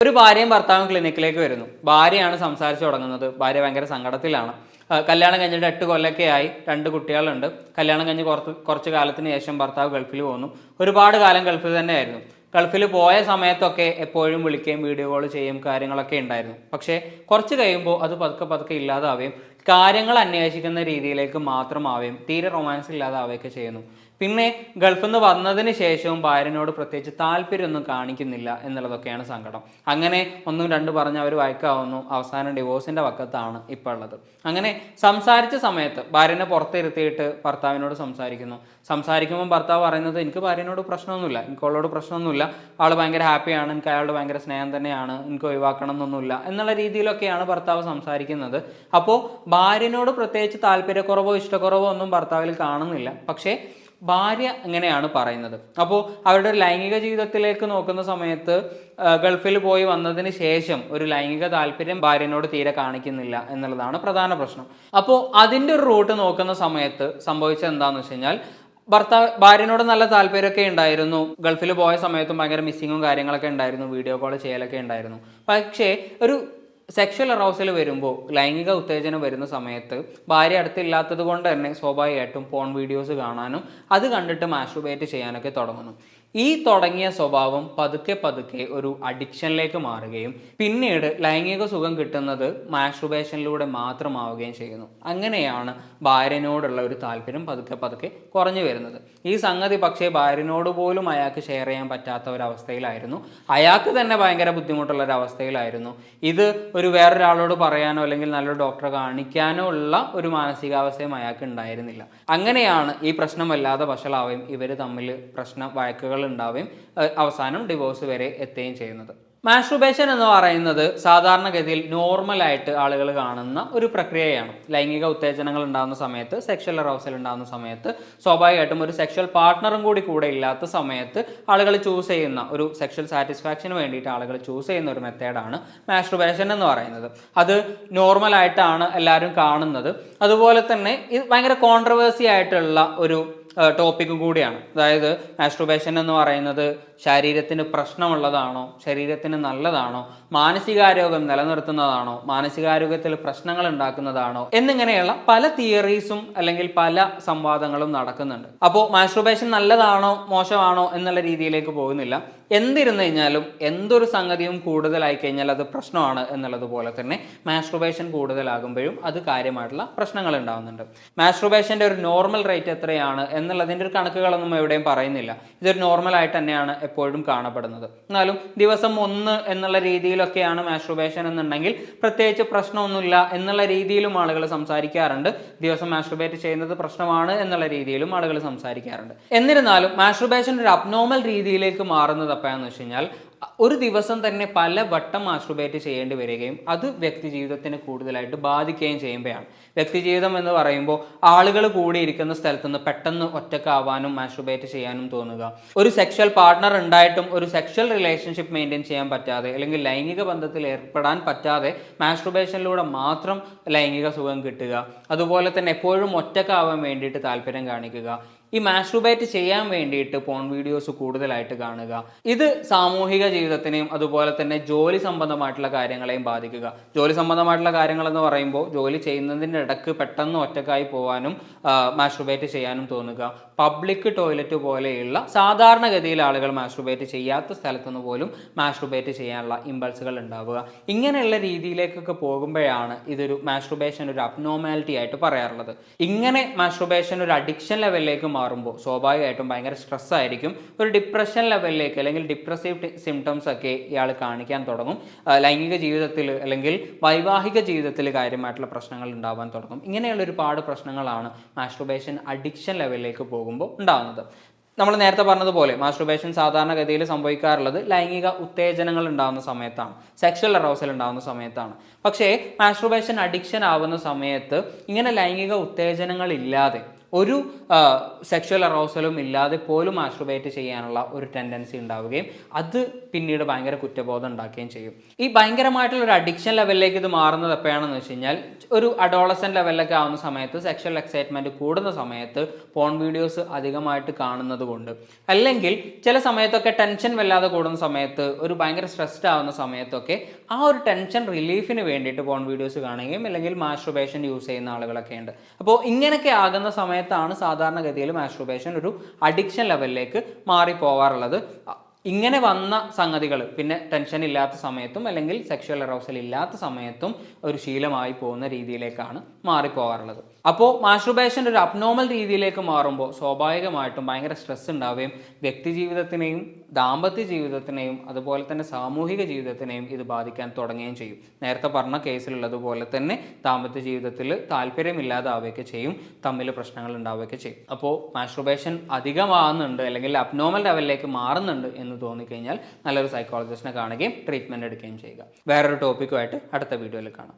ഒരു ഭാര്യയും ഭർത്താവും ക്ലിനിക്കിലേക്ക് വരുന്നു. ഭാര്യയാണ് സംസാരിച്ചു തുടങ്ങുന്നത്. ഭാര്യ ഭയങ്കര സങ്കടത്തിലാണ്. കല്യാണം കഴിഞ്ഞിട്ട് 8 കൊല്ലമൊക്കെ ആയി, 2 കുട്ടികളുണ്ട്. കല്യാണം കഴിഞ്ഞ് കുറച്ച് കാലത്തിന് ശേഷം ഭർത്താവ് ഗൾഫിൽ പോകുന്നു. ഒരുപാട് കാലം ഗൾഫിൽ തന്നെയായിരുന്നു. ഗൾഫിൽ പോയ സമയത്തൊക്കെ എപ്പോഴും വിളിക്കുകയും വീഡിയോ കോൾ ചെയ്യും കാര്യങ്ങളൊക്കെ ഉണ്ടായിരുന്നു. പക്ഷേ കുറച്ച് കഴിയുമ്പോൾ അത് പതുക്കെ ഇല്ലാതാവുകയും കാര്യങ്ങൾ അന്വേഷിക്കുന്ന രീതിയിലേക്ക് മാത്രമാവുകയും തീരെ റൊമാൻസ് ഇല്ലാതാവുകയൊക്കെ ചെയ്യുന്നു. പിന്നെ ഗൾഫിൽ നിന്ന് വന്നതിന് ശേഷവും ഭാര്യനോട് പ്രത്യേകിച്ച് താല്പര്യമൊന്നും കാണിക്കുന്നില്ല എന്നുള്ളതൊക്കെയാണ് സങ്കടം. അങ്ങനെ 1, 2 പറഞ്ഞ് അവർ വഴക്കാവുന്നു. അവസാനം ഡിവോഴ്സിൻ്റെ വക്കത്താണ് ഇപ്പോൾ ഉള്ളത്. അങ്ങനെ സംസാരിച്ച സമയത്ത് ഭാര്യനെ പുറത്തിരുത്തിയിട്ട് ഭർത്താവിനോട് സംസാരിക്കുമ്പോൾ ഭർത്താവ് പറയുന്നത്, എനിക്ക് ഭാര്യനോട് പ്രശ്നമൊന്നുമില്ല, എനിക്ക് അവളോട് പ്രശ്നമൊന്നുമില്ല, ആൾ ഭയങ്കര ഹാപ്പിയാണ്, എനിക്ക് അയാളുടെ ഭയങ്കര സ്നേഹം തന്നെയാണ്, എനിക്ക് ഒഴിവാക്കണം എന്നൊന്നുമില്ല എന്നുള്ള രീതിയിലൊക്കെയാണ് ഭർത്താവ് സംസാരിക്കുന്നത്. അപ്പോൾ ഭാര്യനോട് പ്രത്യേകിച്ച് താല്പര്യക്കുറവോ ഇഷ്ടക്കുറവോ ഒന്നും ഭർത്താവിൽ കാണുന്നില്ല. പക്ഷേ ഭാര്യ ഇങ്ങനെയാണ് പറയുന്നത്. അപ്പോൾ അവരുടെ ലൈംഗിക ജീവിതത്തിലേക്ക് നോക്കുന്ന സമയത്ത് ഗൾഫിൽ പോയി വന്നതിന് ശേഷം ഒരു ലൈംഗിക താല്പര്യം ഭാര്യനോട് തീരെ കാണിക്കുന്നില്ല എന്നുള്ളതാണ് പ്രധാന പ്രശ്നം. അപ്പോൾ അതിൻ്റെ ഒരു റൂട്ട് നോക്കുന്ന സമയത്ത് സംഭവിച്ചത് എന്താണെന്ന് വെച്ച് കഴിഞ്ഞാൽ, ഭാര്യനോട് നല്ല താല്പര്യമൊക്കെ ഉണ്ടായിരുന്നു. ഗൾഫിൽ പോയ സമയത്തും ഭയങ്കര മിസ്സിങ്ങും കാര്യങ്ങളൊക്കെ ഉണ്ടായിരുന്നു, വീഡിയോ കോൾ ചെയ്യലൊക്കെ ഉണ്ടായിരുന്നു. പക്ഷേ ഒരു സെക്ഷൽ അറൗസൽ വരുമ്പോൾ, ലൈംഗിക ഉത്തേജനം വരുന്ന സമയത്ത് ഭാര്യ അടുത്തില്ലാത്തത് കൊണ്ട് തന്നെ സ്വാഭാവികമായിട്ടും പോൺ വീഡിയോസ് കാണാനും അത് കണ്ടിട്ട് മാസ്റ്റുർബേറ്റ് ചെയ്യാനൊക്കെ തുടങ്ങുന്നു. ഈ തുടങ്ങിയ സ്വഭാവം പതുക്കെ ഒരു അഡിക്ഷനിലേക്ക് മാറുകയും പിന്നീട് ലൈംഗിക സുഖം കിട്ടുന്നത് മാസ്റ്റുർബേഷനിലൂടെ മാത്രമാവുകയും ചെയ്യുന്നു. അങ്ങനെയാണ് ഭാര്യനോടുള്ള ഒരു താല്പര്യം പതുക്കെ കുറഞ്ഞു വരുന്നത്. ഈ സംഗതി പക്ഷേ ഭാര്യനോട് പോലും അയാൾക്ക് ഷെയർ ചെയ്യാൻ പറ്റാത്ത ഒരവസ്ഥയിലായിരുന്നു. അയാൾക്ക് തന്നെ ഭയങ്കര ബുദ്ധിമുട്ടുള്ള ഒരവസ്ഥയിലായിരുന്നു. ഇത് ഒരു വേറൊരാളോട് പറയാനോ അല്ലെങ്കിൽ നല്ലൊരു ഡോക്ടറെ കാണിക്കാനോ ഉള്ള ഒരു മാനസികാവസ്ഥയും അയാൾക്ക് ഉണ്ടായിരുന്നില്ല. അങ്ങനെയാണ് ഈ പ്രശ്നം വല്ലാതെ വഷളാവുകയും ഇവർ തമ്മിൽ വഴക്കുകൾ ഉണ്ടാവുകയും അവസാനം ഡിവോഴ്സ് വരെ എത്തുകയും ചെയ്യുന്നത്. മാസ്റ്റുർബേഷൻ എന്ന് പറയുന്നത് സാധാരണഗതിയിൽ നോർമലായിട്ട് ആളുകൾ കാണുന്ന ഒരു പ്രക്രിയയാണ്. ലൈംഗിക ഉത്തേജനങ്ങൾ ഉണ്ടാകുന്ന സമയത്ത്, സെക്ഷൽ അറൗസൽ ഉണ്ടാകുന്ന സമയത്ത്, സ്വാഭാവികമായിട്ടും ഒരു സെക്ഷൽ പാർട്ട്ണറും കൂടെ ഇല്ലാത്ത സമയത്ത് ആളുകൾ ചൂസ് ചെയ്യുന്ന ഒരു സെക്ഷൽ സാറ്റിസ്ഫാക്ഷന് വേണ്ടിയിട്ട് ആളുകൾ ചൂസ് ചെയ്യുന്ന ഒരു മെത്തേഡാണ് മാസ്റ്റുർബേഷൻ എന്ന് പറയുന്നത്. അത് നോർമലായിട്ടാണ് എല്ലാവരും കാണുന്നത്. അതുപോലെ തന്നെ ഇത് ഭയങ്കര കോൺട്രവേഴ്സി ആയിട്ടുള്ള ഒരു ടോപ്പിക്കും കൂടിയാണ്. അതായത് മാസ്റ്റുർബേഷൻ എന്ന് പറയുന്നത് ശരീരത്തിന് പ്രശ്നമുള്ളതാണോ, ശരീരത്തിന് നല്ലതാണോ, മാനസികാരോഗ്യം നിലനിർത്തുന്നതാണോ, മാനസികാരോഗ്യത്തിൽ പ്രശ്നങ്ങൾ ഉണ്ടാക്കുന്നതാണോ എന്നിങ്ങനെയുള്ള പല തിയറീസും അല്ലെങ്കിൽ പല സംവാദങ്ങളും നടക്കുന്നുണ്ട്. അപ്പോൾ മാസ്റ്റുർബേഷൻ നല്ലതാണോ മോശമാണോ എന്നുള്ള രീതിയിലേക്ക് പോകുന്നില്ല. എന്തിരുന്നു കഴിഞ്ഞാലും എന്തൊരു സംഗതിയും കൂടുതലായി കഴിഞ്ഞാൽ അത് പ്രശ്നമാണ് എന്നുള്ളത് പോലെ തന്നെ മാസ്റ്റുർബേഷൻ കൂടുതലാകുമ്പോഴും അത് കാര്യമായിട്ടുള്ള പ്രശ്നങ്ങൾ ഉണ്ടാകുന്നുണ്ട്. മാസ്റ്റുർബേഷൻ്റെ ഒരു നോർമൽ റേറ്റ് എത്രയാണ് എന്നുള്ളതിൻ്റെ ഒരു കണക്കുകളൊന്നും എവിടെയും പറയുന്നില്ല. ഇതൊരു നോർമലായിട്ട് തന്നെയാണ് എപ്പോഴും കാണപ്പെടുന്നത്. എന്നാലും ദിവസം 1 എന്നുള്ള രീതിയിലൊക്കെയാണ് മാസ്റ്റുർബേഷൻ എന്നുണ്ടെങ്കിൽ പ്രത്യേകിച്ച് പ്രശ്നമൊന്നുമില്ല എന്നുള്ള രീതിയിലും ആളുകൾ സംസാരിക്കാറുണ്ട്. ദിവസം മാസ്റ്റുർബേറ്റ് ചെയ്യുന്നത് പ്രശ്നമാണ് എന്നുള്ള രീതിയിലും ആളുകൾ സംസാരിക്കാറുണ്ട്. എന്നിരുന്നാലും മാസ്റ്റുർബേഷൻ ഒരു അബ്നോർമൽ രീതിയിലേക്ക് മാറുന്നത് എപ്പോഴാണെന്ന് വെച്ച് കഴിഞ്ഞാൽ, ഒരു ദിവസം തന്നെ പല വട്ടം മാസ്റ്റുർബേറ്റ് ചെയ്യേണ്ടി വരികയും അത് വ്യക്തി ജീവിതത്തിന് കൂടുതലായിട്ട് ബാധിക്കുകയും ചെയ്യുമ്പോഴാണ്. വ്യക്തി ജീവിതം എന്ന് പറയുമ്പോൾ ആളുകൾ കൂടിയിരിക്കുന്ന സ്ഥലത്ത് നിന്ന് പെട്ടെന്ന് ഒറ്റക്കാവാനും മാസ്റ്റുർബേറ്റ് ചെയ്യാനും തോന്നുക, ഒരു സെക്ഷൽ പാർട്ട്ണർ ഉണ്ടായിട്ടും ഒരു സെക്ഷൽ റിലേഷൻഷിപ്പ് മെയിൻറ്റെയിൻ ചെയ്യാൻ പറ്റാതെ അല്ലെങ്കിൽ ലൈംഗിക ബന്ധത്തിൽ ഏർപ്പെടാൻ പറ്റാതെ മാസ്റ്റുർബേഷനിലൂടെ മാത്രം ലൈംഗിക സുഖം കിട്ടുക, അതുപോലെ തന്നെ എപ്പോഴും ഒറ്റക്കാവാൻ വേണ്ടിയിട്ട് താല്പര്യം കാണിക്കുക, ഈ മാസ്റ്റുർബേറ്റ് ചെയ്യാൻ വേണ്ടിയിട്ട് പോൺ വീഡിയോസ് കൂടുതലായിട്ട് കാണുക, ഇത് സാമൂഹിക ജീവിതത്തിനെയും അതുപോലെ തന്നെ ജോലി സംബന്ധമായിട്ടുള്ള കാര്യങ്ങളെയും ബാധിക്കുക. ജോലി സംബന്ധമായിട്ടുള്ള കാര്യങ്ങൾ എന്ന് പറയുമ്പോൾ ജോലി ചെയ്യുന്നതിൻ്റെ ഇടയ്ക്ക് പെട്ടെന്ന് ഒറ്റക്കായി പോകാനും മാസ്റ്റുർബേറ്റ് ചെയ്യാനും തോന്നുക, പബ്ലിക് ടോയ്ലറ്റ് പോലെയുള്ള സാധാരണഗതിയിൽ ആളുകൾ മാസ്റ്റുർബേറ്റ് ചെയ്യാത്ത സ്ഥലത്തുനിന്ന് പോലും മാസ്റ്റുർബേറ്റ് ചെയ്യാനുള്ള ഇമ്പൾസുകൾ ഉണ്ടാവുക, ഇങ്ങനെയുള്ള രീതിയിലേക്കൊക്കെ പോകുമ്പോഴാണ് ഇതൊരു മാസ്റ്റുർബേഷൻ ഒരു അബ്നോർമാലിറ്റി ആയിട്ട് പറയാറുള്ളത്. ഇങ്ങനെ മാസ്റ്റുർബേഷൻ ഒരു അഡിക്ഷൻ ലെവലിലേക്ക് മാറുമ്പോൾ സ്വാഭാവികമായിട്ടും ഭയങ്കര സ്ട്രെസ് ആയിരിക്കും. ഒരു ഡിപ്രഷൻ ലെവലിലേക്ക് അല്ലെങ്കിൽ ഡിപ്രസീവ് സിംറ്റംസ് ഒക്കെ ഇയാൾ കാണിക്കാൻ തുടങ്ങും. ലൈംഗിക ജീവിതത്തിൽ അല്ലെങ്കിൽ വൈവാഹിക ജീവിതത്തിൽ കാര്യമായിട്ടുള്ള പ്രശ്നങ്ങൾ ഉണ്ടാവാൻ തുടങ്ങും. ഇങ്ങനെയുള്ള ഒരുപാട് പ്രശ്നങ്ങളാണ് മാസ്റ്റുർബേഷൻ അഡിക്ഷൻ ലെവലിലേക്ക് പോകുമ്പോൾ ഉണ്ടാകുന്നത്. നമ്മൾ നേരത്തെ പറഞ്ഞതുപോലെ മാസ്റ്റുർബേഷൻ സാധാരണഗതിയിൽ സംഭവിക്കാറുള്ളത് ലൈംഗിക ഉത്തേജനങ്ങൾ ഉണ്ടാകുന്ന സമയത്താണ്, സെക്ഷൽ അറൗസൽ ഉണ്ടാകുന്ന സമയത്താണ്. പക്ഷേ മാസ്റ്റുർബേഷൻ അഡിക്ഷൻ ആവുന്ന സമയത്ത് ഇങ്ങനെ ലൈംഗിക ഉത്തേജനങ്ങൾ ഇല്ലാതെ ഒരു സെക്ഷൽ അറോസലും ഇല്ലാതെ പോലും മാസ്ട്രുബേറ്റ് ചെയ്യാനുള്ള ഒരു ടെൻഡൻസി ഉണ്ടാവുകയും അത് പിന്നീട് ഭയങ്കര കുറ്റബോധം ഉണ്ടാക്കുകയും ചെയ്യും. ഈ ഭയങ്കരമായിട്ടുള്ള ഒരു അഡിക്ഷൻ ലെവലിലേക്ക് ഇത് മാറുന്നത് എപ്പോഴാണെന്ന് വെച്ച് കഴിഞ്ഞാൽ ഒരു അഡോളസെന്റ് ലെവലിലൊക്കെ ആവുന്ന സമയത്ത് സെക്ഷൽ എക്സൈറ്റ്മെന്റ് കൂടുന്ന സമയത്ത് പോൺ വീഡിയോസ് അധികമായിട്ട് കാണുന്നത് കൊണ്ട്, അല്ലെങ്കിൽ ചില സമയത്തൊക്കെ ടെൻഷൻ വല്ലാതെ കൂടുന്ന സമയത്ത്, ഒരു ഭയങ്കര സ്ട്രെസ്ഡ് ആവുന്ന സമയത്തൊക്കെ ആ ഒരു ടെൻഷൻ റിലീഫിന് വേണ്ടിയിട്ട് പോൺ വീഡിയോസ് കാണുകയും അല്ലെങ്കിൽ മാസ്ട്രുബേഷൻ യൂസ് ചെയ്യുന്ന ആളുകളൊക്കെ ഉണ്ട്. അപ്പോൾ ഇങ്ങനെയൊക്കെ ആകുന്ന സമയത്താണ് സാധാരണഗതിയിൽ മാസ്ട്രുബേഷൻ ഒരു അഡിക്ഷൻ ലെവലിലേക്ക് മാറിപ്പോവാറുള്ളത്. ഇങ്ങനെ വന്ന സംഗതികൾ പിന്നെ ടെൻഷൻ ഇല്ലാത്ത സമയത്തും അല്ലെങ്കിൽ സെക്ഷൽ അറൗസൽ ഇല്ലാത്ത സമയത്തും ഒരു ശീലമായി പോകുന്ന രീതിയിലേക്കാണ് മാറിപ്പോകാറുള്ളത്. അപ്പോൾ മാസ്ട്രുബേഷൻ ഒരു അബ്നോർമൽ രീതിയിലേക്ക് മാറുമ്പോൾ സ്വാഭാവികമായിട്ടും ഭയങ്കര സ്ട്രെസ് ഉണ്ടാവുകയും വ്യക്തി ജീവിതത്തിനെയും ദാമ്പത്യ ജീവിതത്തിനെയും അതുപോലെ തന്നെ സാമൂഹിക ജീവിതത്തിനെയും ഇത് ബാധിക്കാൻ തുടങ്ങുകയും ചെയ്യും. നേരത്തെ പറഞ്ഞ കേസിലുള്ളതുപോലെ തന്നെ ദാമ്പത്യ ജീവിതത്തിൽ താല്പര്യമില്ലാതാവുകയൊക്കെ ചെയ്യും, തമ്മിൽ പ്രശ്നങ്ങൾ ഉണ്ടാവുകയൊക്കെ ചെയ്യും. അപ്പോൾ മാസ്ട്രുബേഷൻ അധികമാകുന്നുണ്ട് അല്ലെങ്കിൽ അബ്നോർമൽ ലെവലിലേക്ക് മാറുന്നുണ്ട് എന്ന് തോന്നിക്കഴിഞ്ഞാൽ നല്ലൊരു സൈക്കോളജിസ്റ്റിനെ കാണുകയും ട്രീറ്റ്മെൻറ്റ് എടുക്കുകയും ചെയ്യുക. വേറൊരു ടോപ്പിക്കുമായിട്ട് അടുത്ത വീഡിയോയിൽ കാണാം.